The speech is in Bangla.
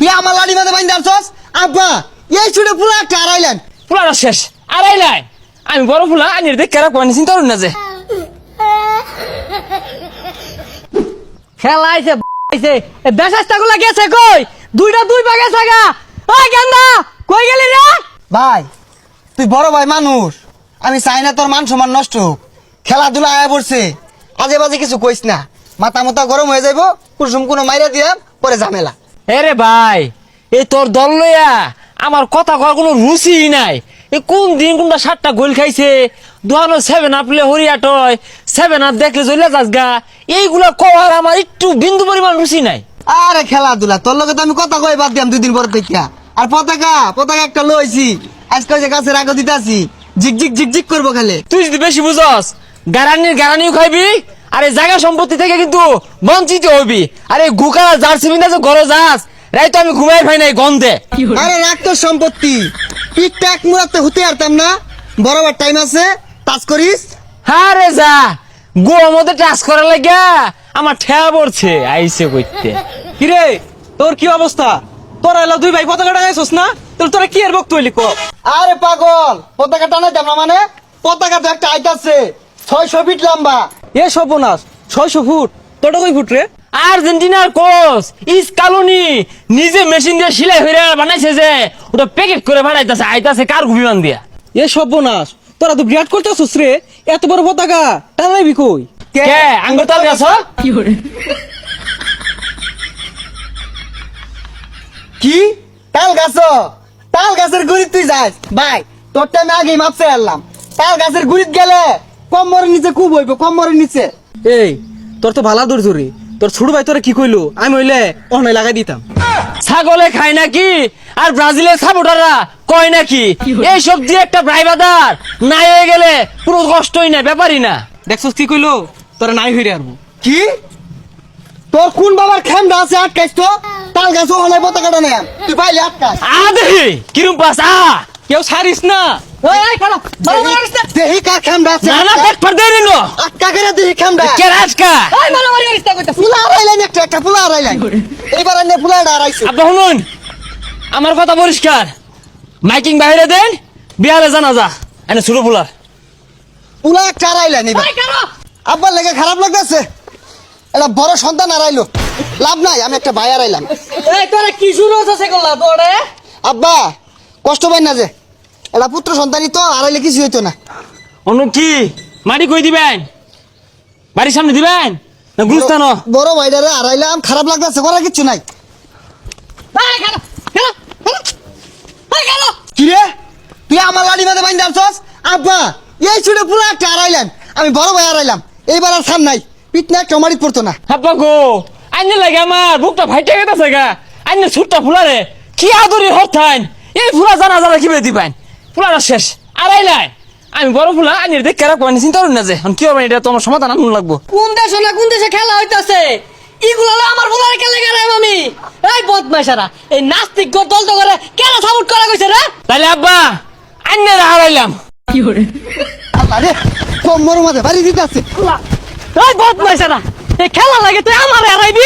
তুই আমার লাড়ি বাঁধে বাইন্দা আছস আব্বা এই ছুটে পুরো একটা আড়াইলেন ফুলাটা শেষ আড়াইলাই আমি বড় ফুলা আনির দেখ কেরা কোয়ানি চিন্তা করুন না যে খেলা আইছে আইছে বেশাস্তা গুলা গেছে কই দুইটা দুই ভাগে থাকা ওই গেন্দা কই গেলি রে ভাই তুই বড় ভাই মানুষ আমি চাই না তোর মান সম্মান নষ্ট হোক খেলাধুলা আয়া পড়ছে আজে বাজে কিছু কইস না মাথা মাথা গরম হয়ে যাইব কুসুম কোনো মাইরা দিয়া পরে ঝামেলা রে ভাই এই তোর দল লইয়া আমার কথা কওয়ার কোনো রুচি নাই এ কোন দিন কোনটা 7টা গোল খাইছে দুহানো 7 আপলে হরিয়া টয় 7 দেখলে জ্বলে যাস গা এইগুলা কওয়ার আমার একটু বিন্দু পরিমাণ রুচি নাই আরে খেলাধুলা তোর লগে তো আমি কথা কই বাদ দিয়াম 2 দিন পর দেখিয়া আর পতাকা একটা লইছি আজকে যে গাছের আগে দিতাছি ঝিকঝিক করবো খালি তুই যদি বেশি বুঝস গারানিও খাইবি আর এই জায়গা সম্পত্তি থেকে কিন্তু বঞ্চিত হবি আর এই গুকা জার্সি বিনা যে ঘরে যাস রাই তো আমি ঘুমাই পাই নাই গন্ধে আরে রাখ তোর সম্পত্তি পিঠটা এক মুরাতে হতে পারতাম না বরাবর টাইম আছে টাচ করিস হ্যাঁ রে যা গোর মধ্যে টাচ করা লাগিয়া আমার ঠেয়া পড়ছে আইসে কইতে কিরে তোর কি অবস্থা তোরা এলা দুই ভাই পতাকা টাঙাইছস না তোরা কি এর বক্তব্য লিখো আরে পাগল পতাকা টানাইতাম না মানে পতাকা তো একটা আইতাছে 600 ফিট লম্বা এ সর্বনাশ 600 ফুট তোটা কই ফুট রে আর্জেন্টিনার কোচ ইস কালুনি নিজে মেশিন দিয়ে সেলাই হইরা বানাইছে যে ওটা প্যাকেট করে বানাইতাছে আইতাছে কার বিমান দিয়া এ সর্বনাশ তোরা তো বিরাট করতেছস রে এত বড় পতাকা টানাইবি কই কে আঙ্গুতাল গাছ কি তাল গাছের গুড়িত তুই যাস ভাই তোরটা আমি আগেই মাপছে আনলাম তাল গাছের গুড়িত গেলে কম্বরের নিচে খুব হইব কম্বরের নিচে এই তোর তো ভালা দৌড় ধরে তোর ছোট ভাই তোরা কি কইলো আমি হইলে অহনাই লাগাই দিতাম ছাগলে খায় নাকি আর ব্রাজিলের সাপোর্টাররা কয় নাকি এইসব দিয়ে একটা ড্রাইভার নাই হয়ে গেলে পুরো কষ্টই না ব্যাপারই না দেখছস কি কইলো তোরা নাই হইরে আরবো কি তোর কোন বাবার খেমটা আছে আটকাইছ তো তাল গাছ ওখানে পতাকাটা নেই তুই পাইলে আটকাস আদে কিরম পাস কেউ ছাড়িস না এই খালা দেহি কার খেমটা আছে না না পেট ফার দেই নিলো আটকা করে দেহি খেমটা কে রাজকা এই মারামারি করিস না কইতা ফুলা আড়াইলেন একটা ফুলা আড়াইলেন এইবার এনে ফুলা আড়াইছে আব্বা শুনুন আমার কথা পরিষ্কার মাইকিং বাইরে দেন বিহারে জানা যা এনে ছোট ফুলার ফুলা একটা আড়াইলেন এবার আব্বার লেগে খারাপ লাগতেছে এটা বড় সন্তান আড়াইলো লাভ নাই আমি একটা ভাই আড়াইলাম এই তোরা কি শুরু হচ্ছে করলা তোরে আব্বা কষ্ট পাই না যে এটা পুত্র সন্তানই তো আড়াইলে কিছু হইতো না অনু কি মাটি কই দিবেন বাড়ির সামনে দিবেন না গুরুস্থান বড় ভাইটারে আড়াইলাম খারাপ লাগতেছে করার কিছু নাই এই খালা এই খালা কি রে তুই আমার লাড়ি বাঁধে বাইন্দা আছস আব্বা এই ছুটে পুরো একটা আড়াইলেন আমি বড় ভাই আড়াইলাম এইবার আর সাম নাই পিটনা একটা মারি পড়তো না হাপ্পা গো আইনে লাগে আমার বুকটা ফাইটে গেছে গা আইনে ছুটটা ফুলারে কি আদরি হঠাইন এই ফুলা জানা জানা কি বেদি পাইন ফুলাটা শেষ আড়াইলাই আমি বড় ফুলা আইনের দেখ কেরা কোয়ানি চিন্তা করুন না যে কি হবে এটা তো আমার সমাধান আনুন লাগবো কোন দেশে না কোন দেশে খেলা হইতাছে ইগুলো হলো আমার বলার খেলে গেলাম আমি এই বদমাইশারা এই নাস্তিক দল তো করে কেন সাপোর্ট করা কইছে রে তাইলে আব্বা আইনে হারাইলাম আল্লাহ রে কোমর মাঝে বাড়ি দিতে আছে এই বদমাইশারা এই খেলা লাগে তুই আমার হারাইবি